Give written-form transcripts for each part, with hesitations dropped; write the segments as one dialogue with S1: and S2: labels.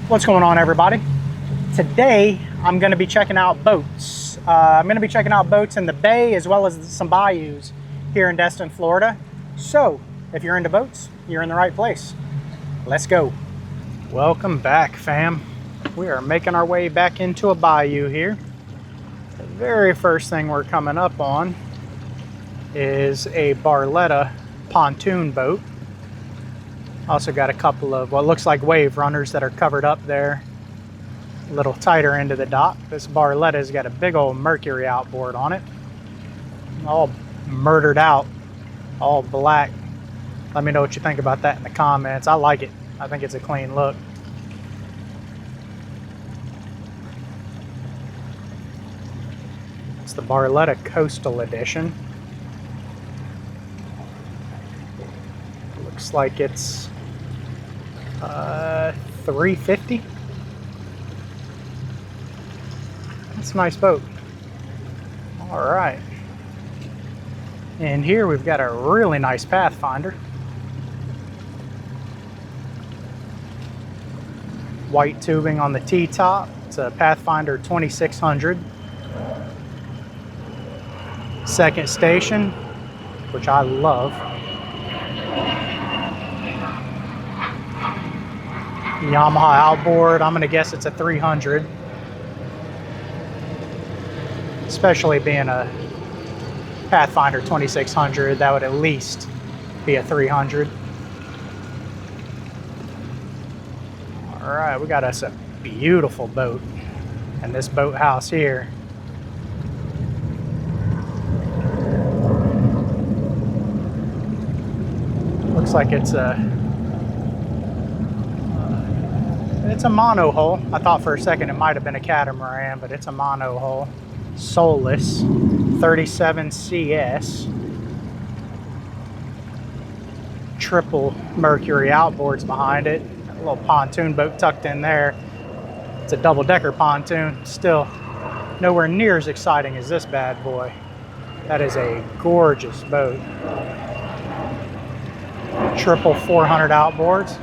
S1: What's going on, everybody? Today I'm going to be checking out boats. I'm going to be checking out boats in the bay as well as some bayous here in Destin, Florida. So if you're into boats, you're in the right place. Let's go. Welcome back, fam. We are making our way back into a bayou here. The very first thing we're coming up on is a Barletta pontoon boat. Also got a couple of what looks like wave runners that are covered up there a little tighter into the dock. This Barletta's got a big old Mercury outboard on it, all murdered out, all black. Let me know what you think about that in the comments. I like it. I think it's a clean look. It's the Barletta Coastal Edition. Looks like it's $350. That's a nice boat. All right. And here we've got a really nice Pathfinder. White tubing on the T-top. It's a Pathfinder 2600. Second station, which I love. Yamaha outboard, I'm gonna guess it's a 300. Especially being a Pathfinder 2600, that would at least be a 300. All right, we got us a beautiful boat in this boathouse here. Looks like it's a mono-hull. I thought for a second it might have been a catamaran, but it's a mono-hull. Soulless 37 CS. Triple Mercury outboards behind it. A little pontoon boat tucked in there. It's a double-decker pontoon. Still nowhere near as exciting as this bad boy. That is a gorgeous boat. Triple 400 outboards.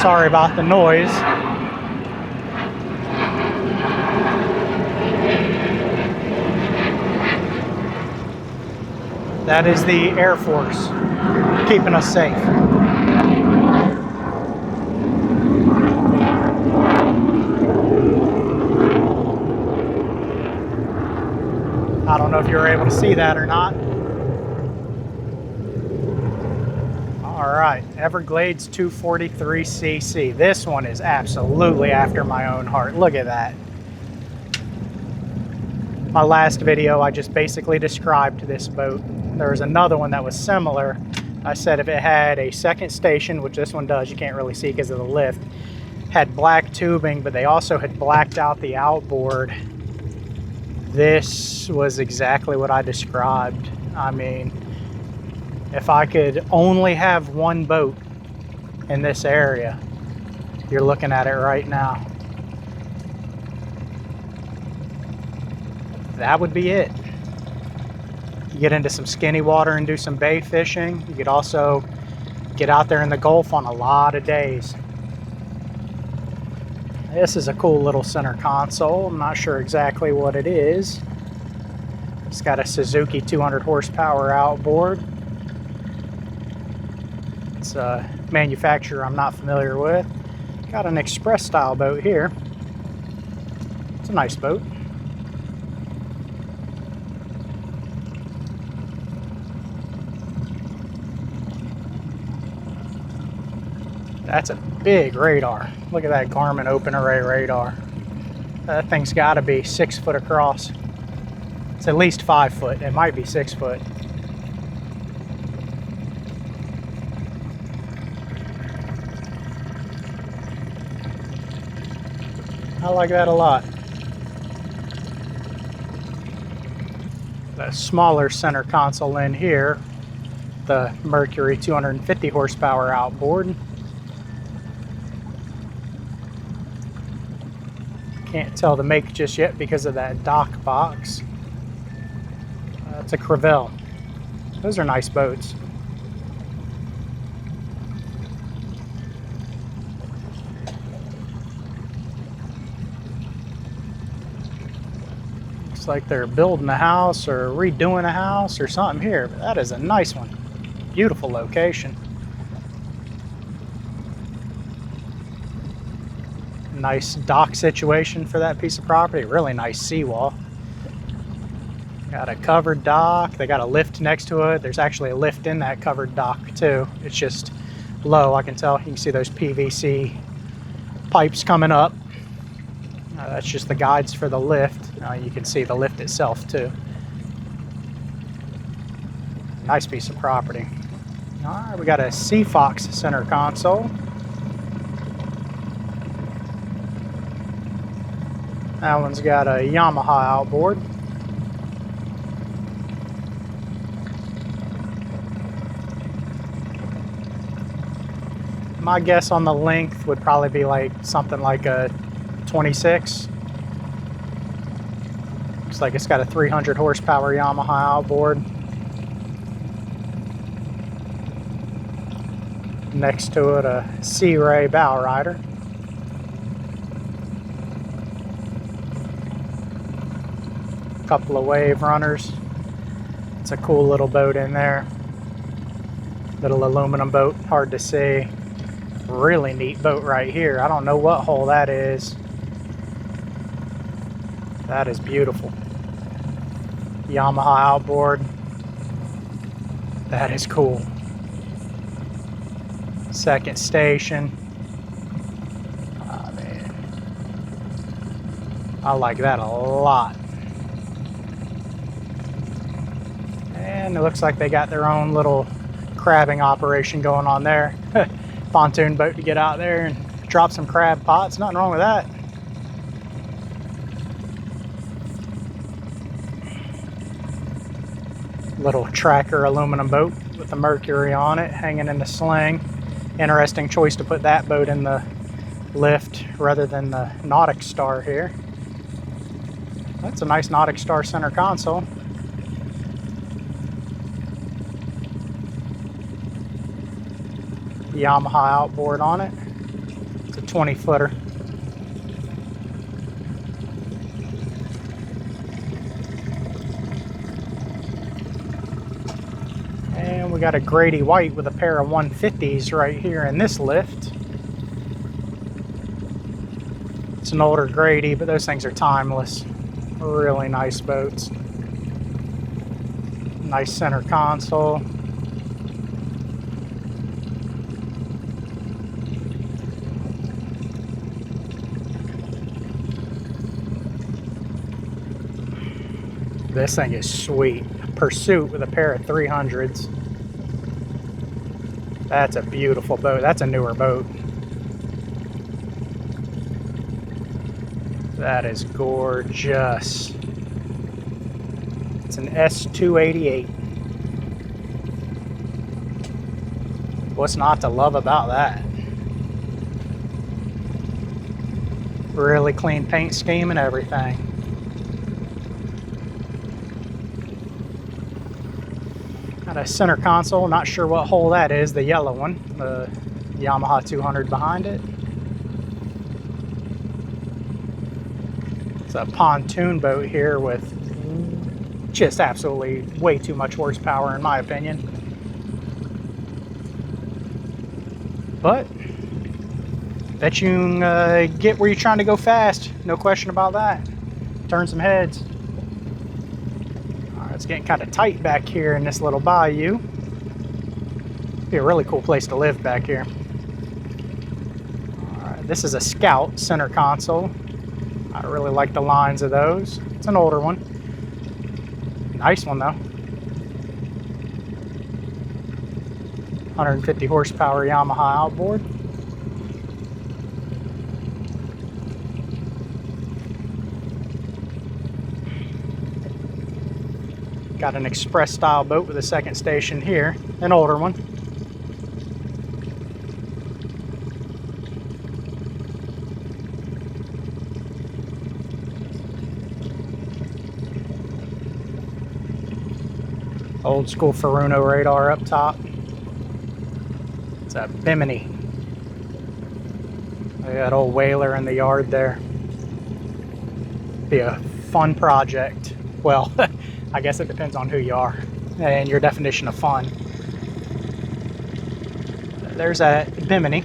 S1: Sorry about the noise. That is the Air Force keeping us safe. I don't know if you were able to see that or not. All right, Everglades 243cc. This one is absolutely after my own heart. Look at that. My last video, I just basically described this boat. There was another one that was similar. I said if it had a second station, which this one does, you can't really see because of the lift, had black tubing, but they also had blacked out the outboard. This was exactly what I described. I mean, if I could only have one boat in this area, you're looking at it right now. That would be it. You get into some skinny water and do some bay fishing. You could also get out there in the Gulf on a lot of days. This is a cool little center console. I'm not sure exactly what it is. It's got a Suzuki 200 horsepower outboard. It's a manufacturer I'm not familiar with. Got an express style boat here. It's a nice boat. That's a big radar. Look at that Garmin open array radar. That thing's got to be 6 foot across. It's at least 5 foot. It might be 6 foot. I like that a lot. The smaller center console in here, the Mercury 250 horsepower outboard. Can't tell the make just yet because of that dock box. It's a Crevel. Those are nice boats. Looks like they're building a house or redoing a house or something here, but that is a nice one. Beautiful location. Nice dock situation for that piece of property. Really nice seawall. Got a covered dock. They got a lift next to it. There's actually a lift in that covered dock too. It's just low, I can tell. You can see those PVC pipes coming up. That's just the guides for the lift. You can see the lift itself too. Nice piece of property. All right, we got a Sea Fox center console. That one's got a Yamaha outboard. My guess on the length would probably be like something like a 26. Looks like it's got a 300 horsepower Yamaha outboard. Next to it, a Sea Ray bow rider. Couple of wave runners. It's a cool little boat in there. Little aluminum boat, hard to see. Really neat boat right here. I don't know what hull that is. That is beautiful. Yamaha outboard. That is cool. Second station. Oh man, I like that a lot. And it looks like they got their own little crabbing operation going on there. Pontoon boat to get out there and drop some crab pots. Nothing wrong with that. Little tracker aluminum boat with the Mercury on it, hanging in the sling. Interesting choice to put that boat in the lift rather than the Nautic Star here. That's a nice Nautic Star center console. Yamaha outboard on it. It's a 20-footer. And we got a Grady White with a pair of 150s right here in this lift. It's an older Grady, but those things are timeless. Really nice boats. Nice center console. This thing is sweet. Pursuit with a pair of 300s. That's a beautiful boat. That's a newer boat. That is gorgeous. It's an S288. What's not to love about that? Really clean paint scheme and everything. Got a center console, not sure what hull that is, the yellow one. The Yamaha 200 behind it. It's a pontoon boat here with just absolutely way too much horsepower in my opinion. But bet you can get where you're trying to go fast, no question about that. Turn some heads. It's getting kind of tight back here in this little bayou. Be a really cool place to live back here. All right, this is a Scout center console. I really like the lines of those. It's an older one. Nice one though. 150 horsepower Yamaha outboard. Got an express style boat with a second station here, an older one. Old school Furuno radar up top. It's a Bimini. They got old whaler in the yard there. Be a fun project. Well, I guess it depends on who you are and your definition of fun. There's a Bimini.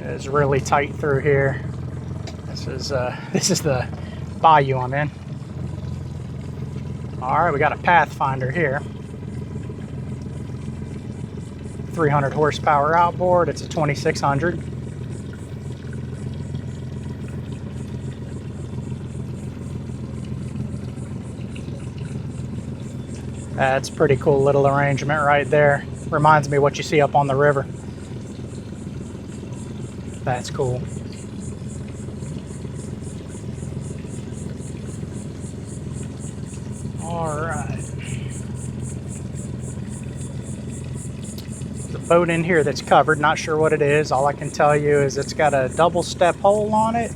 S1: It's really tight through here. This is the bayou I'm in. All right, we got a Pathfinder here. 300 horsepower outboard. It's a 2600. That's a pretty cool little arrangement right there. Reminds me of what you see up on the river. That's cool. All right. There's a boat in here that's covered. Not sure what it is. All I can tell you is it's got a double step hole on it.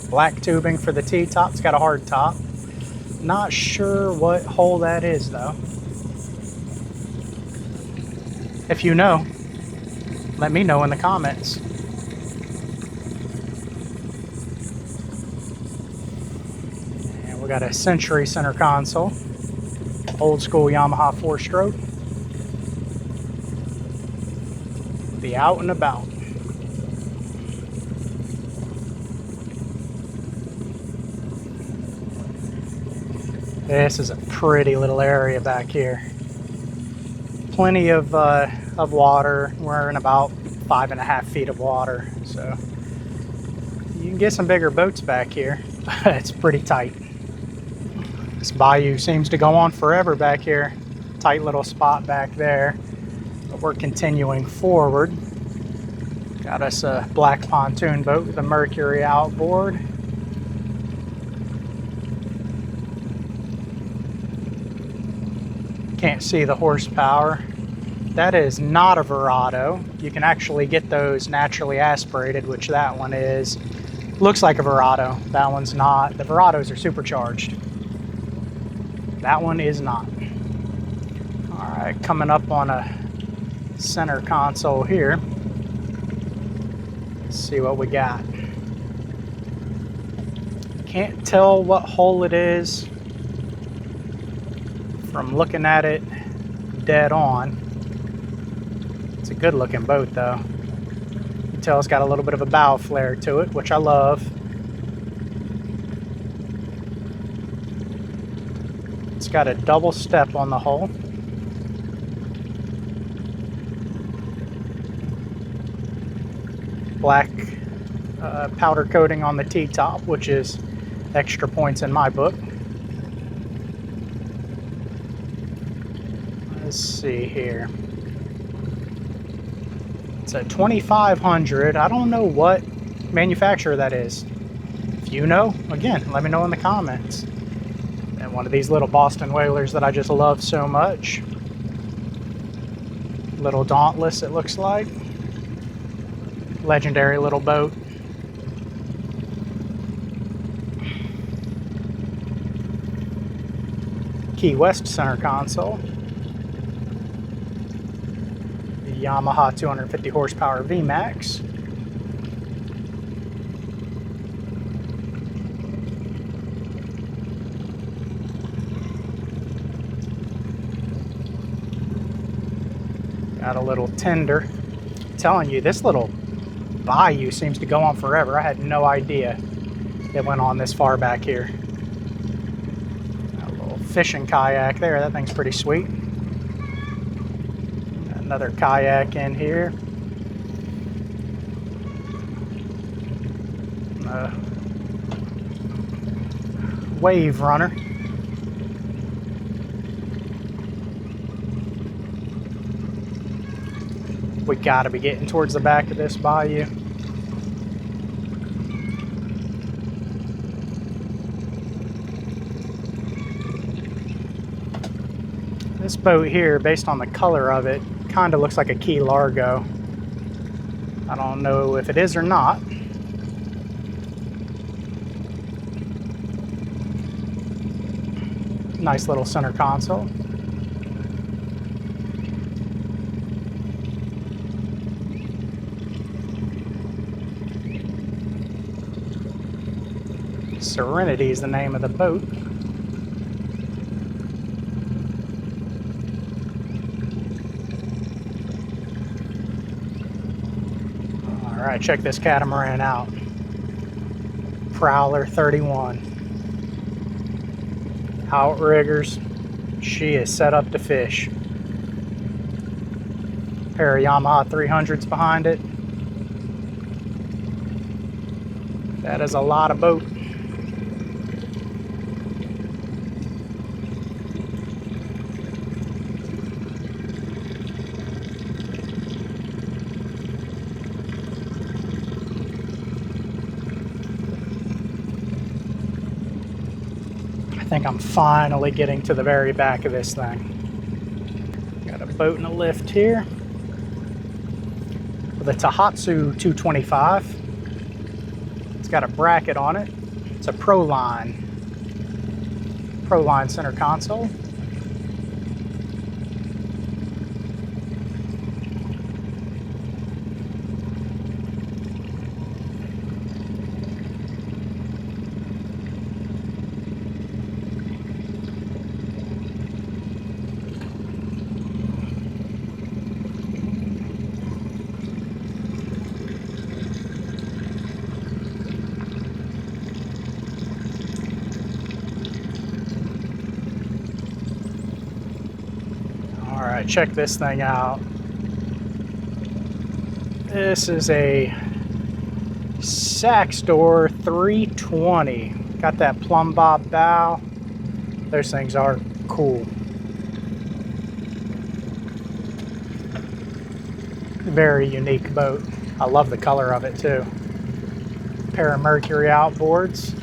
S1: Black tubing for the T-top. It's got a hard top. Not sure what hole that is though. If you know, let me know in the comments. And we got a Century center console. Old school Yamaha 4-stroke. The Out and About. This is a pretty little area back here. Plenty of water. We're in about 5.5 feet of water, so you can get some bigger boats back here. It's pretty tight. This bayou seems to go on forever back here. Tight little spot back there, but we're continuing forward. Got us a black pontoon boat with a Mercury outboard. Can't see the horsepower. That is not a Verado. You can actually get those naturally aspirated, which that one is. Looks like a Verado. That one's not. The Verados are supercharged. That one is not. All right, coming up on a center console here. Let's see what we got. Can't tell what hole it is from looking at it dead on. It's a good looking boat though. You can tell it's got a little bit of a bow flare to it, which I love. It's got a double step on the hull. Black powder coating on the T-top, which is extra points in my book. Let's see here. It's a 2500. I don't know what manufacturer that is. If you know, again, let me know in the comments. And one of these little Boston whalers that I just love so much. Little Dauntless, it looks like. Legendary little boat. Key West center console. The Yamaha 250 horsepower VMAX. Got a little tender. I'm telling you, this little bayou seems to go on forever. I had no idea it went on this far back here. A little fishing kayak there. That thing's pretty sweet. Another kayak in here. Wave runner. We gotta be getting towards the back of this bayou. This boat here, based on the color of it, kind of looks like a Key Largo. I don't know if it is or not. Nice little center console. Serenity is the name of the boat. All right, check this catamaran out. Prowler 31. Outriggers. She is set up to fish. Pair of Yamaha 300s behind it. That is a lot of boat. I think I'm finally getting to the very back of this thing. Got a boat and a lift here with a Tohatsu 225. It's got a bracket on it. It's a Proline center console. All right, check this thing out. This is a Saxdor 320. Got that plumb bob bow. Those things are cool. Very unique boat. I love the color of it too. Pair of Mercury outboards.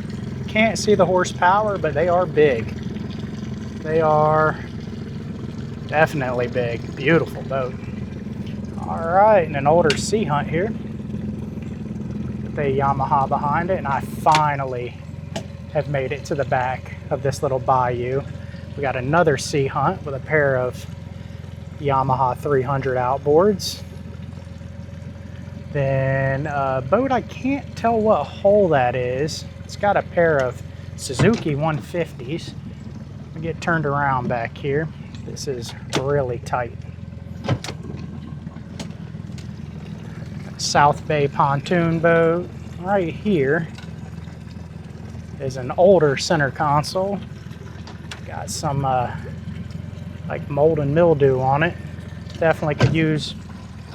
S1: Can't see the horsepower, but they are big. They are definitely big. Beautiful boat. All right, and an older Sea Hunt here. The Yamaha behind it, and I finally have made it to the back of this little bayou. We got another Sea Hunt with a pair of Yamaha 300 outboards. Then a boat, I can't tell what hull that is. It's got a pair of Suzuki 150s. Let me get turned around back here. This is really tight. South Bay pontoon boat. Right here is an older center console. Got some like mold and mildew on it. Definitely could use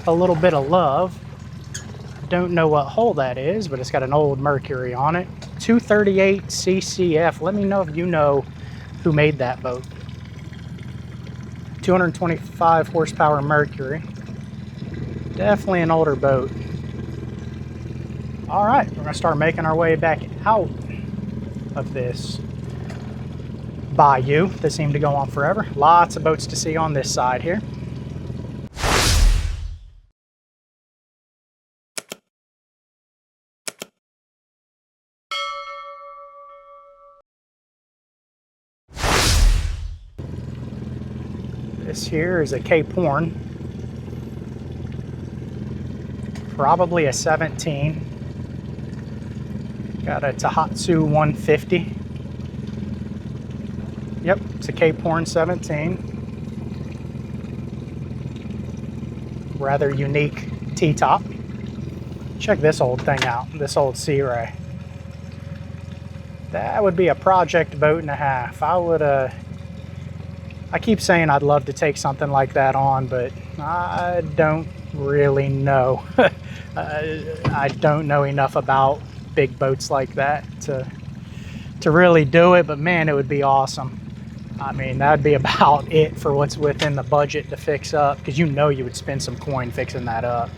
S1: a little bit of love. Don't know what hull that is, but it's got an old Mercury on it. 238 CCF. Let me know if you know who made that boat. 225 horsepower Mercury. Definitely an older boat. All right, we're gonna start making our way back out of this bayou that seemed to go on forever. Lots of boats to see on this side here. This here is a Cape Horn, probably a 17. Got a Tohatsu 150. Yep, it's a Cape Horn 17. Rather unique T-top. Check this old thing out, this old Sea Ray. That would be a project boat and a half. I keep saying I'd love to take something like that on, but I don't really know. I don't know enough about big boats like that to really do it, but man, it would be awesome. I mean, that'd be about it for what's within the budget to fix up, because you know you would spend some coin fixing that up.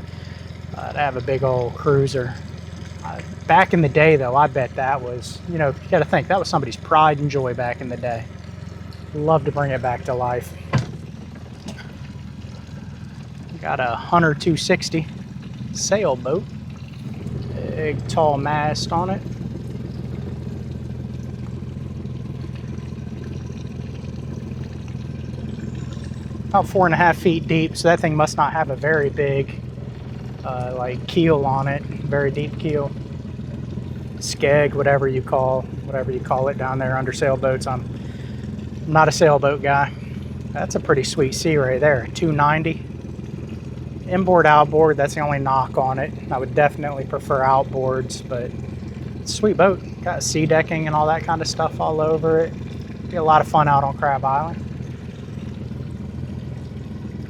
S1: To have a big old cruiser. Back in the day, though, I bet that was, you know, you got to think, that was somebody's pride and joy back in the day. Love to bring it back to life. Got a Hunter 260 sailboat. Big tall mast on it. About 4.5 feet deep, so that thing must not have a very big like keel on it, very deep keel. skeg, whatever you call it down there under sailboats. I'm not a sailboat guy. That's a pretty sweet sea right there, 290. Inboard, outboard, that's the only knock on it. I would definitely prefer outboards, but it's a sweet boat. Got sea decking and all that kind of stuff all over it. Be a lot of fun out on Crab Island.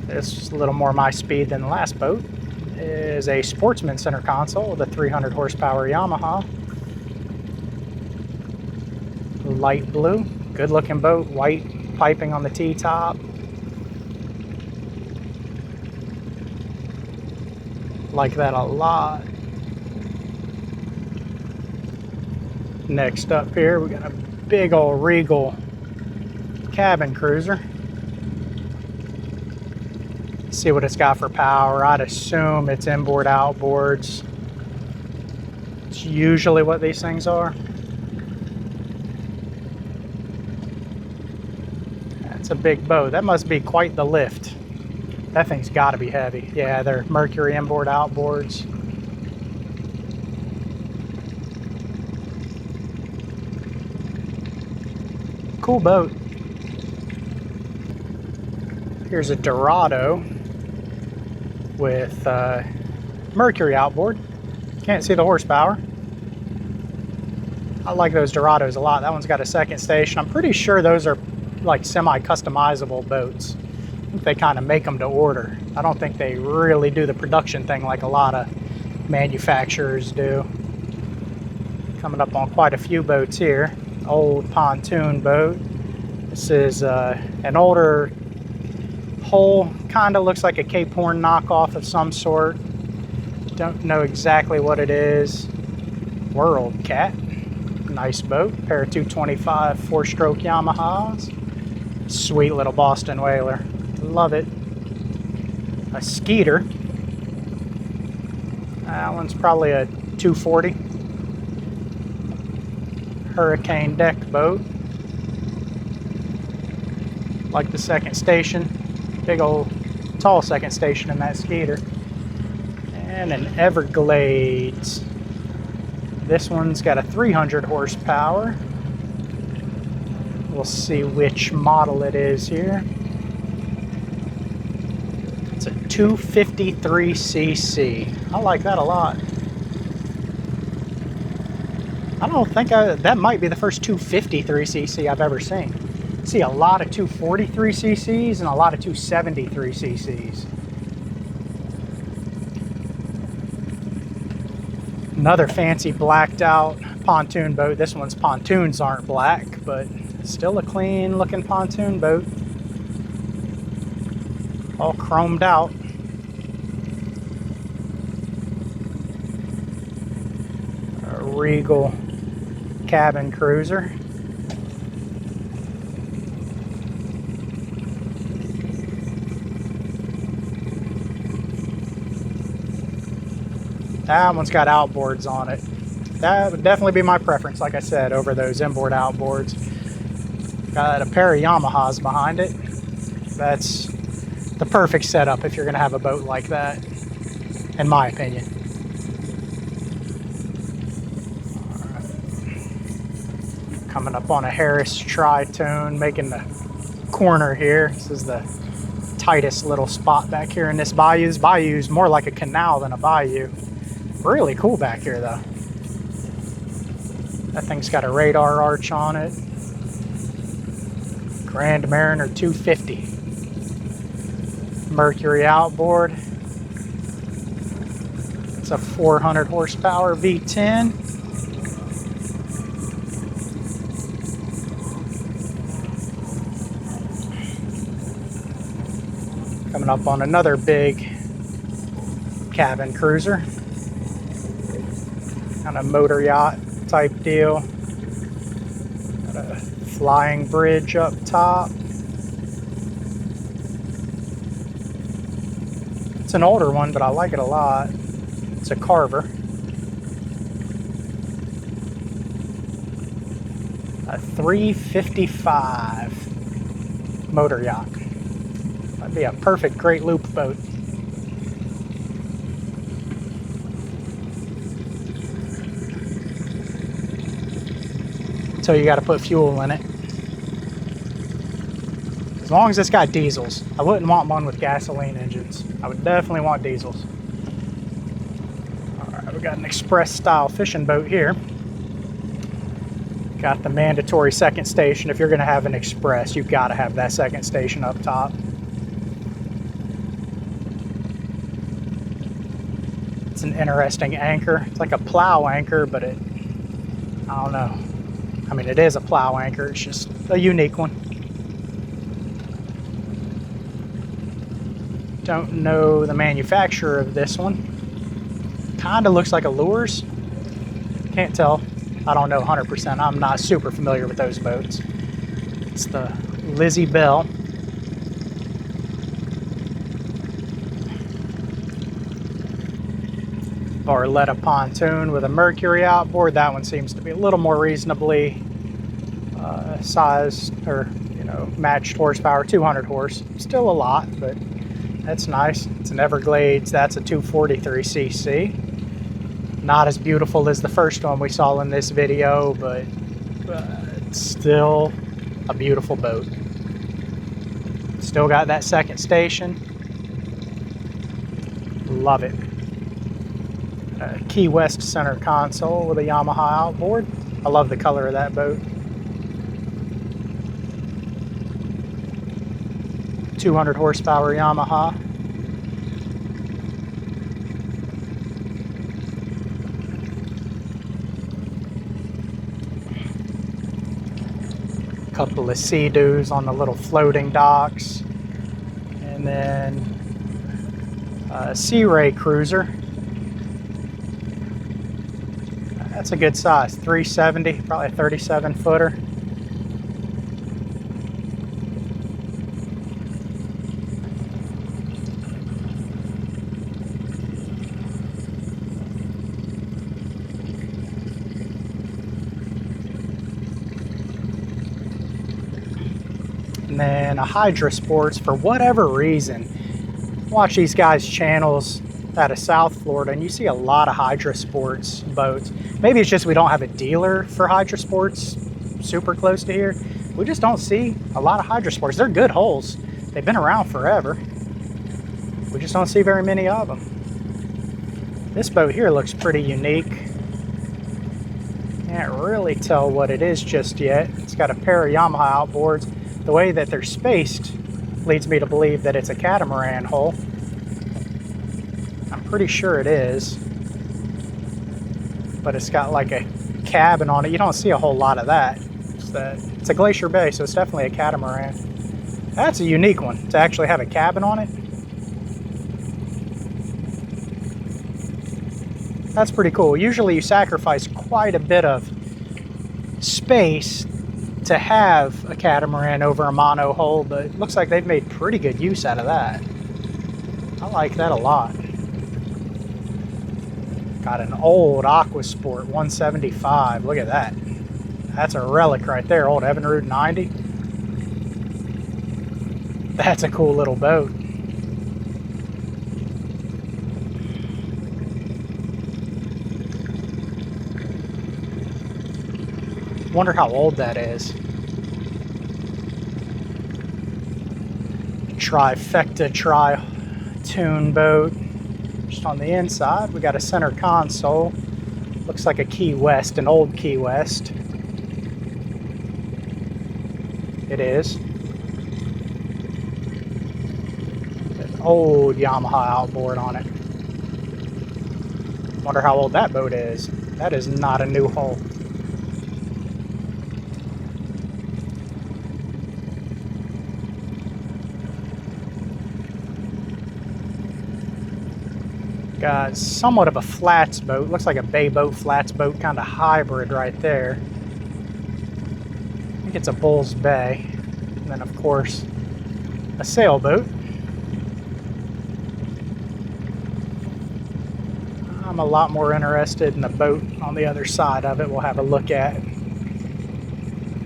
S1: This is a little more my speed than the last boat. It is a Sportsman center console with a 300 horsepower Yamaha. Light blue, good looking boat, white piping on the T-top. Like that a lot. Next up here, we got a big old Regal cabin cruiser. Let's see what it's got for power. I'd assume it's inboard, outboards. It's usually what these things are. That's a big boat. That must be quite the lift. That thing's got to be heavy. Yeah, they're Mercury inboard, outboards. Cool boat. Here's a Dorado with Mercury outboard. Can't see the horsepower. I like those Dorados a lot. That one's got a second station. I'm pretty sure those are like semi-customizable boats. I think they kind of make them to order. I don't think they really do the production thing like a lot of manufacturers do. Coming up on quite a few boats here. Old pontoon boat. This is an older hull, kind of looks like a Cape Horn knockoff of some sort. Don't know exactly what it is. World Cat. Nice boat. Pair of 225 4-stroke Yamahas. Sweet little Boston whaler. Love it. A Skeeter. That one's probably a 240. Hurricane deck boat. Like the second station. Big old tall second station in that Skeeter. And an Everglades. This one's got a 300 horsepower. We'll see which model it is here. It's a 253cc. I like that a lot. I don't think that might be the first 253cc I've ever seen. I see a lot of 243cc's and a lot of 273cc's. Another fancy blacked out pontoon boat. This one's pontoons aren't black, but still a clean looking pontoon boat. All chromed out. A Regal cabin cruiser. That one's got outboards on it. That would definitely be my preference, like I said, over those inboard outboards. Got a pair of Yamahas behind it. That's the perfect setup if you're going to have a boat like that, in my opinion. All right. Coming up on a Harris Tritone, making the corner here. This is the tightest little spot back here in this bayou. This bayou's more like a canal than a bayou. Really cool back here though. That thing's got a radar arch on it. Grand Mariner 250. Mercury outboard. It's a 400 horsepower V10. Coming up on another big cabin cruiser. Kind of motor yacht type deal. Got a flying bridge up top. It's an older one, but I like it a lot. It's a Carver. A 355 motor yacht. That'd be a perfect great loop boat. until you got to put fuel in it. As long as it's got diesels. I wouldn't want one with gasoline engines. I would definitely want diesels. All right, we got an express style fishing boat here. Got the mandatory second station. If you're going to have an express, you've got to have that second station up top. It's an interesting anchor. It's like a plow anchor, but I don't know. I mean, it is a plow anchor. It's just a unique one. Don't know the manufacturer of this one. Kind of looks like a Lures. Can't tell. I don't know 100%. I'm not super familiar with those boats. It's the Lizzie Bell. Barletta pontoon with a Mercury outboard. That one seems to be a little more reasonably sized, or matched horsepower. 200 horse. Still a lot, but that's nice. It's an Everglades. That's a 243cc. Not as beautiful as the first one we saw in this video, but it's still a beautiful boat. Still got that second station. Love it. Key West center console with a Yamaha outboard. I love the color of that boat. 200 horsepower Yamaha. Couple of Sea-Doos on the little floating docks, and then a Sea Ray cruiser. That's a good size, 370, probably a 37 footer. And then a Hydra Sports. For whatever reason, watch these guys' channels out of South Florida, and you see a lot of Hydra Sports boats. Maybe it's just we don't have a dealer for Hydra Sports super close to here. We just don't see a lot of Hydra Sports. They're good holes. They've been around forever. We just don't see very many of them. This boat here looks pretty unique. Can't really tell what it is just yet. It's got a pair of Yamaha outboards. The way that they're spaced leads me to believe that it's a catamaran hull. I'm pretty sure it is. But it's got like a cabin on it. You don't see a whole lot of that. It's a Glacier Bay, so it's definitely a catamaran. That's a unique one, to actually have a cabin on it. That's pretty cool. Usually you sacrifice quite a bit of space to have a catamaran over a mono hull, but it looks like they've made pretty good use out of that. I like that a lot. Got an old Aquasport 175. Look at that. That's a relic right there. Old Evinrude 90. That's a cool little boat. Wonder how old that is. Trifecta tri-tune boat. Just on the inside, we got a center console. Looks like a Key West, an old Key West. It is. An old Yamaha outboard on it. Wonder how old that boat is. That is not a new hull. Got somewhat of a flats boat. Looks like a bay boat, flats boat, kind of hybrid right there. I think it's a Bull's Bay. And then, of course, a sailboat. I'm a lot more interested in the boat on the other side of it. We'll have a look at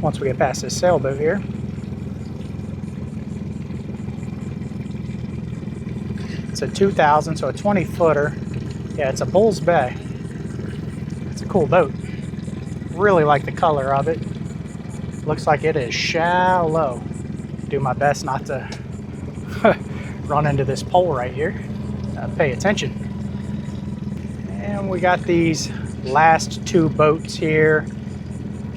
S1: once we get past this sailboat here. It's a 2000, so a 20 footer. Yeah, it's a Bull's Bay. It's a cool boat. Really like the color of it. Looks like it is shallow. Do my best not to run into this pole right here. Pay attention. And we got these last two boats here,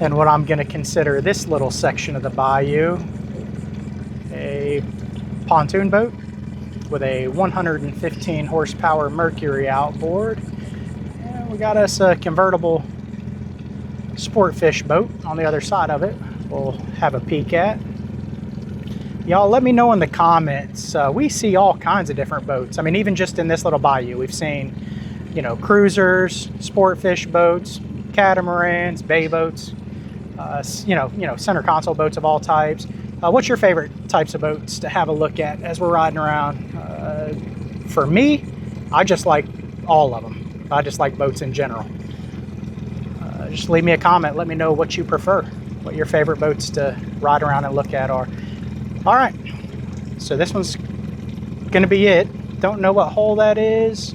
S1: and what I'm going to consider this little section of the bayou a pontoon boat with a 115 horsepower Mercury outboard. And we got us a convertible sport fish boat on the other side of it. We'll have a peek at. Y'all let me know in the comments. We see all kinds of different boats. I mean, even just in this little bayou, we've seen, you know, cruisers, sport fish boats, catamarans, bay boats, you know, center console boats of all types. What's your favorite types of boats to have a look at as we're riding around? For me, I just like all of them. I just like boats in general. Just leave me a comment. Let me know what you prefer, what your favorite boats to ride around and look at are. All right, so this one's gonna be it. Don't know what hull that is.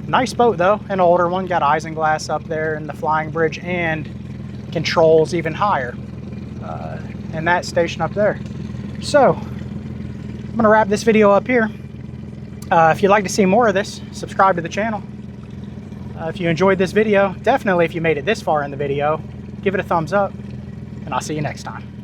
S1: Nice boat though, an older one. Got isinglass up there in the flying bridge and controls even higher in that station up there. So I'm gonna wrap this video up here. If you'd like to see more of this, subscribe to the channel. If you enjoyed this video, definitely if you made it this far in the video, give it a thumbs up, and I'll see you next time.